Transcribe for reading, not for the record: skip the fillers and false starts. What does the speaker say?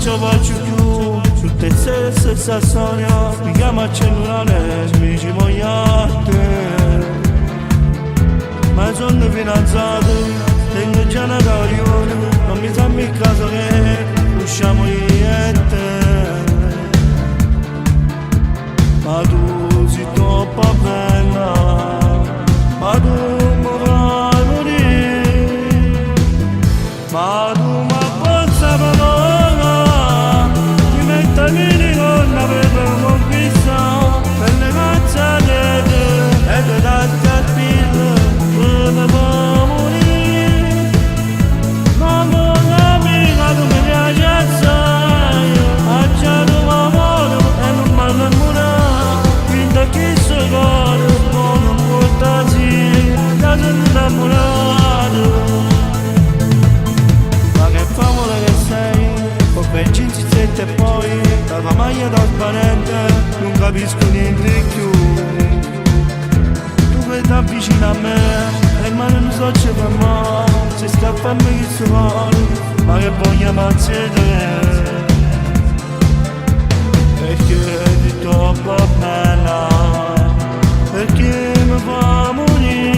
ci faccio più, tutte le stesse storie, mi chiama a cellulare, mi ci voglio a te. Ma sono fidanzato, tengo già una caglione, non mi sa mica che usciamo io e te. Ma tu sei troppo bella, ma tu mi fai morire, ma tu mi abbozza parola, ti metti a venire con la pepe conquista, per le cazzate e le tazze al pillo, come fa morire. Mamma amica tu mi piace assai, acciato amore e non mi innamorare, finta che so cuore, non porta sì, da sono innamorato. Ma che favola che sei, con ben cinzette e poi la tua maglia trasparente, non capisco niente più. Tu che ti avvicini a me, le mani non so ce fa male, se scappa a me che si vuole, ma che voglia mazzete. Perché di troppo bella, perché mi fa morire.